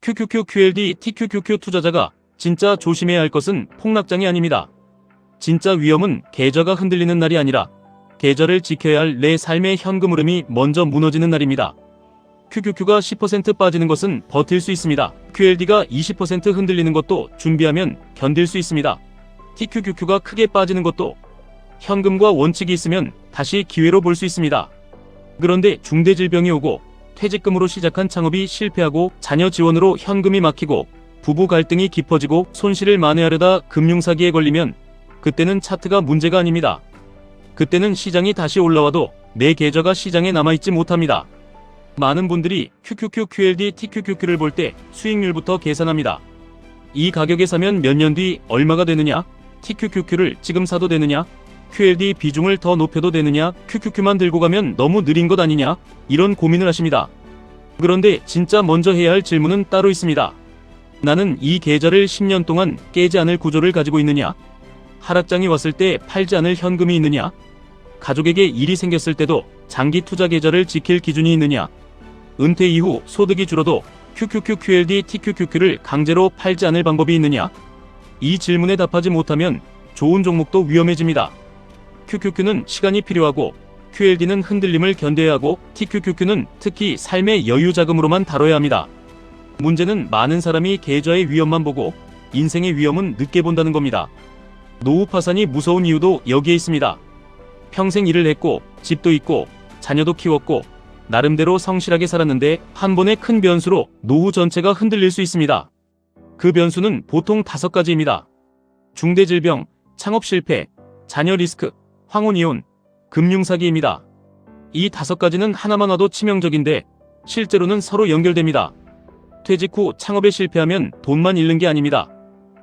QQQ QLD TQQQ 투자자가 진짜 조심해야 할 것은 폭락장이 아닙니다. 진짜 위험은 계좌가 흔들리는 날이 아니라 계좌를 지켜야 할 내 삶의 현금 흐름이 먼저 무너지는 날입니다. QQQ가 10% 빠지는 것은 버틸 수 있습니다. QLD가 20% 흔들리는 것도 준비하면 견딜 수 있습니다. TQQQ가 크게 빠지는 것도 현금과 원칙이 있으면 다시 기회로 볼 수 있습니다. 그런데 중대질병이 오고 퇴직금으로 시작한 창업이 실패하고 자녀 지원으로 현금이 막히고 부부 갈등이 깊어지고 손실을 만회하려다 금융사기에 걸리면 그때는 차트가 문제가 아닙니다. 그때는 시장이 다시 올라와도 내 계좌가 시장에 남아있지 못합니다. 많은 분들이 QQQ, QLD, TQQQ를 볼 때 수익률부터 계산합니다. 이 가격에 사면 몇 년 뒤 얼마가 되느냐? TQQQ를 지금 사도 되느냐? QLD 비중을 더 높여도 되느냐? QQQ만 들고 가면 너무 느린 것 아니냐? 이런 고민을 하십니다. 그런데 진짜 먼저 해야 할 질문은 따로 있습니다. 나는 이 계좌를 10년 동안 깨지 않을 구조를 가지고 있느냐? 하락장이 왔을 때 팔지 않을 현금이 있느냐? 가족에게 일이 생겼을 때도 장기 투자 계좌를 지킬 기준이 있느냐? 은퇴 이후 소득이 줄어도 QQQ, QLD, TQQQ를 강제로 팔지 않을 방법이 있느냐? 이 질문에 답하지 못하면 좋은 종목도 위험해집니다. QQQ는 시간이 필요하고 QLD는 흔들림을 견뎌야 하고 TQQQ는 특히 삶의 여유 자금으로만 다뤄야 합니다. 문제는 많은 사람이 계좌의 위험만 보고 인생의 위험은 늦게 본다는 겁니다. 노후 파산이 무서운 이유도 여기에 있습니다. 평생 일을 했고 집도 있고 자녀도 키웠고 나름대로 성실하게 살았는데 한 번의 큰 변수로 노후 전체가 흔들릴 수 있습니다. 그 변수는 보통 5가지입니다. 중대질병, 창업 실패, 자녀 리스크, 황혼이혼, 금융사기입니다. 이 5가지는 하나만 와도 치명적인데 실제로는 서로 연결됩니다. 퇴직 후 창업에 실패하면 돈만 잃는 게 아닙니다.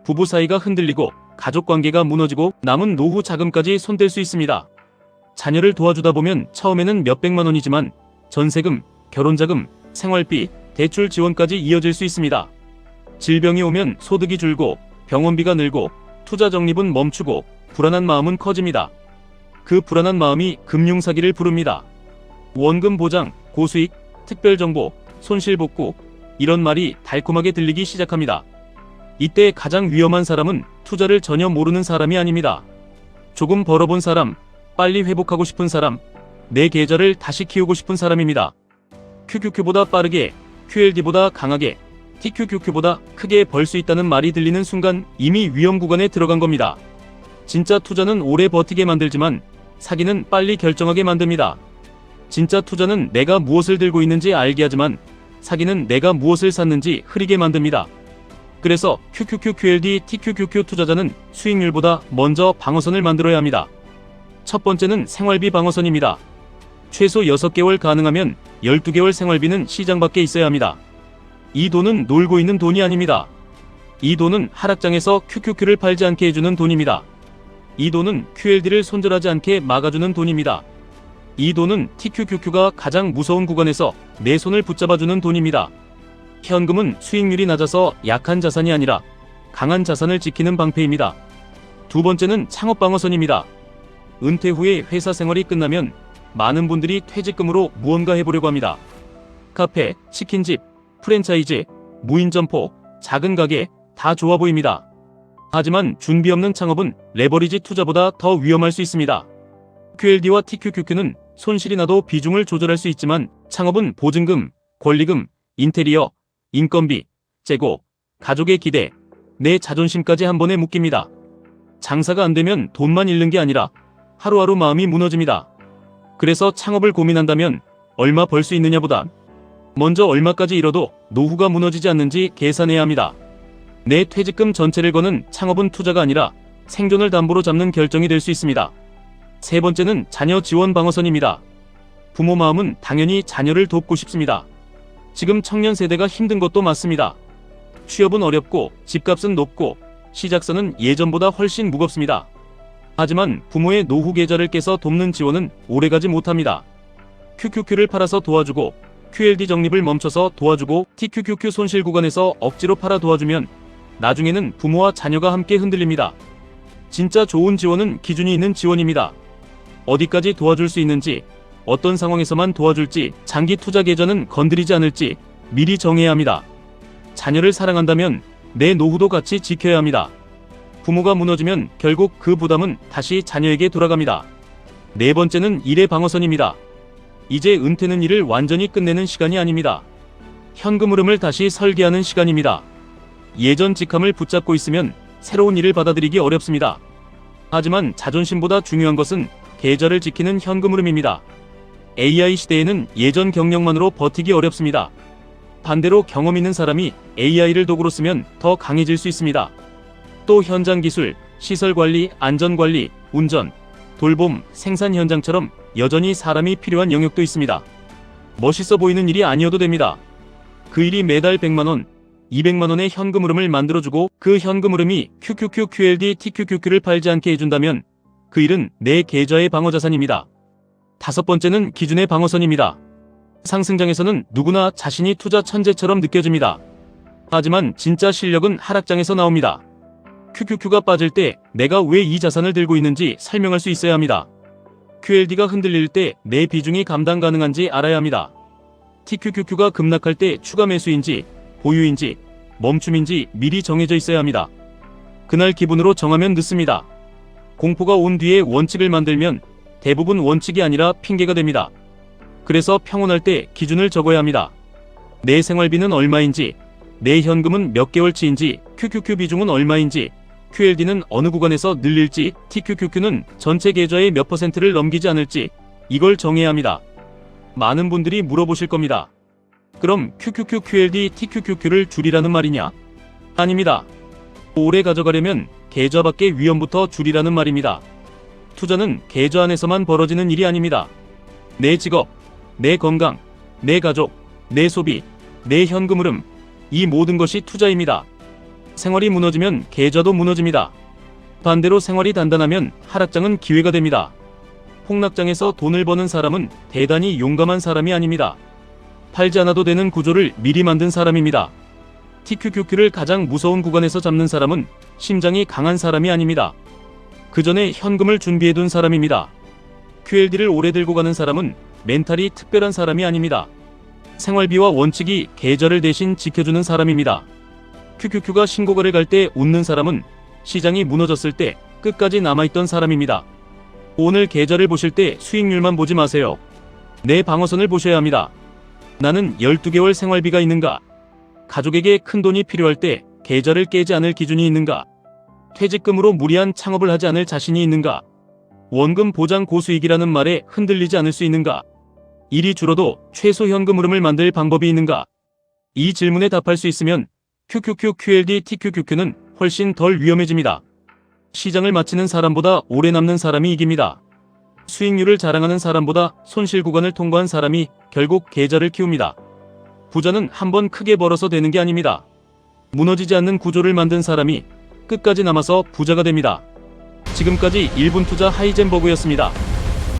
부부 사이가 흔들리고 가족관계가 무너지고 남은 노후 자금까지 손댈 수 있습니다. 자녀를 도와주다 보면 처음에는 몇백만 원이지만 전세금, 결혼자금, 생활비, 대출 지원까지 이어질 수 있습니다. 질병이 오면 소득이 줄고 병원비가 늘고 투자 적립은 멈추고 불안한 마음은 커집니다. 그 불안한 마음이 금융사기를 부릅니다. 원금 보장, 고수익, 특별정보, 손실복구 이런 말이 달콤하게 들리기 시작합니다. 이때 가장 위험한 사람은 투자를 전혀 모르는 사람이 아닙니다. 조금 벌어본 사람, 빨리 회복하고 싶은 사람, 내 계좌를 다시 키우고 싶은 사람입니다. QQQ보다 빠르게, QLD보다 강하게, TQQQ보다 크게 벌 수 있다는 말이 들리는 순간 이미 위험 구간에 들어간 겁니다. 진짜 투자는 오래 버티게 만들지만 사기는 빨리 결정하게 만듭니다. 진짜 투자는 내가 무엇을 들고 있는지 알게 하지만 사기는 내가 무엇을 샀는지 흐리게 만듭니다. 그래서 QQQ, QLD, TQQQ 투자자는 수익률보다 먼저 방어선을 만들어야 합니다. 첫 번째는 생활비 방어선입니다. 최소 6개월 가능하면 12개월 생활비는 시장 밖에 있어야 합니다. 이 돈은 놀고 있는 돈이 아닙니다. 이 돈은 하락장에서 QQQ를 팔지 않게 해주는 돈입니다. 이 돈은 QLD를 손절하지 않게 막아주는 돈입니다. 이 돈은 TQQQ가 가장 무서운 구간에서 내 손을 붙잡아주는 돈입니다. 현금은 수익률이 낮아서 약한 자산이 아니라 강한 자산을 지키는 방패입니다. 두 번째는 창업 방어선입니다. 은퇴 후에 회사 생활이 끝나면 많은 분들이 퇴직금으로 무언가 해보려고 합니다. 카페, 치킨집, 프랜차이즈, 무인 점포, 작은 가게 다 좋아 보입니다. 하지만 준비 없는 창업은 레버리지 투자보다 더 위험할 수 있습니다. QLD와 TQQQ는 손실이 나도 비중을 조절할 수 있지만 창업은 보증금, 권리금, 인테리어, 인건비, 재고, 가족의 기대, 내 자존심까지 한 번에 묶입니다. 장사가 안 되면 돈만 잃는 게 아니라 하루하루 마음이 무너집니다. 그래서 창업을 고민한다면 얼마 벌 수 있느냐보다 먼저 얼마까지 잃어도 노후가 무너지지 않는지 계산해야 합니다. 내 퇴직금 전체를 거는 창업은 투자가 아니라 생존을 담보로 잡는 결정이 될 수 있습니다. 세 번째는 자녀 지원 방어선입니다. 부모 마음은 당연히 자녀를 돕고 싶습니다. 지금 청년 세대가 힘든 것도 맞습니다. 취업은 어렵고 집값은 높고 시작선은 예전보다 훨씬 무겁습니다. 하지만 부모의 노후 계좌를 깨서 돕는 지원은 오래가지 못합니다. QQQ를 팔아서 도와주고 QLD 적립을 멈춰서 도와주고 TQQQ 손실 구간에서 억지로 팔아 도와주면 나중에는 부모와 자녀가 함께 흔들립니다. 진짜 좋은 지원은 기준이 있는 지원입니다. 어디까지 도와줄 수 있는지, 어떤 상황에서만 도와줄지, 장기 투자 계좌는 건드리지 않을지 미리 정해야 합니다. 자녀를 사랑한다면 내 노후도 같이 지켜야 합니다. 부모가 무너지면 결국 그 부담은 다시 자녀에게 돌아갑니다. 네 번째는 일의 방어선입니다. 이제 은퇴는 일을 완전히 끝내는 시간이 아닙니다. 현금 흐름을 다시 설계하는 시간입니다. 예전 직함을 붙잡고 있으면 새로운 일을 받아들이기 어렵습니다. 하지만 자존심보다 중요한 것은 계좌를 지키는 현금 흐름입니다. AI 시대에는 예전 경력만으로 버티기 어렵습니다. 반대로 경험 있는 사람이 AI를 도구로 쓰면 더 강해질 수 있습니다. 또 현장 기술, 시설 관리, 안전 관리, 운전, 돌봄, 생산 현장처럼 여전히 사람이 필요한 영역도 있습니다. 멋있어 보이는 일이 아니어도 됩니다. 그 일이 매달 100만원, 200만원의 현금 흐름을 만들어주고 그 현금 흐름이 QQQ, QLD, TQQQ를 팔지 않게 해준다면 그 일은 내 계좌의 방어자산입니다. 다섯 번째는 기준의 방어선입니다. 상승장에서는 누구나 자신이 투자 천재처럼 느껴집니다. 하지만 진짜 실력은 하락장에서 나옵니다. QQQ가 빠질 때 내가 왜 이 자산을 들고 있는지 설명할 수 있어야 합니다. QLD가 흔들릴 때 내 비중이 감당 가능한지 알아야 합니다. TQQQ가 급락할 때 추가 매수인지 보유인지 멈춤인지 미리 정해져 있어야 합니다. 그날 기분으로 정하면 늦습니다. 공포가 온 뒤에 원칙을 만들면 대부분 원칙이 아니라 핑계가 됩니다. 그래서 평온할 때 기준을 적어야 합니다. 내 생활비는 얼마인지, 내 현금은 몇 개월치인지, QQQ 비중은 얼마인지, QLD는 어느 구간에서 늘릴지, TQQQ는 전체 계좌의 몇 %를 넘기지 않을지 이걸 정해야 합니다. 많은 분들이 물어보실 겁니다. 그럼 QQQ, QLD, TQQQ를 줄이라는 말이냐? 아닙니다. 오래 가져가려면 계좌 밖의 위험부터 줄이라는 말입니다. 투자는 계좌 안에서만 벌어지는 일이 아닙니다. 내 직업, 내 건강, 내 가족, 내 소비, 내 현금 흐름, 이 모든 것이 투자입니다. 생활이 무너지면 계좌도 무너집니다. 반대로 생활이 단단하면 하락장은 기회가 됩니다. 폭락장에서 돈을 버는 사람은 대단히 용감한 사람이 아닙니다. 팔지 않아도 되는 구조를 미리 만든 사람입니다. TQQQ를 가장 무서운 구간에서 잡는 사람은 심장이 강한 사람이 아닙니다. 그 전에 현금을 준비해둔 사람입니다. QLD를 오래 들고 가는 사람은 멘탈이 특별한 사람이 아닙니다. 생활비와 원칙이 계좌를 대신 지켜주는 사람입니다. QQQ가 신고가를 갈 때 웃는 사람은 시장이 무너졌을 때 끝까지 남아있던 사람입니다. 오늘 계좌를 보실 때 수익률만 보지 마세요. 내 방어선을 보셔야 합니다. 나는 12개월 생활비가 있는가? 가족에게 큰돈이 필요할 때 계좌를 깨지 않을 기준이 있는가? 퇴직금으로 무리한 창업을 하지 않을 자신이 있는가? 원금 보장 고수익이라는 말에 흔들리지 않을 수 있는가? 일이 줄어도 최소 현금 흐름을 만들 방법이 있는가? 이 질문에 답할 수 있으면 QQQ, QLD, TQQQ는 훨씬 덜 위험해집니다. 시장을 마치는 사람보다 오래 남는 사람이 이깁니다. 수익률을 자랑하는 사람보다 손실 구간을 통과한 사람이 결국 계좌를 키웁니다. 부자는 한번 크게 벌어서 되는 게 아닙니다. 무너지지 않는 구조를 만든 사람이 끝까지 남아서 부자가 됩니다. 지금까지 1분 투자 하이젠버그였습니다.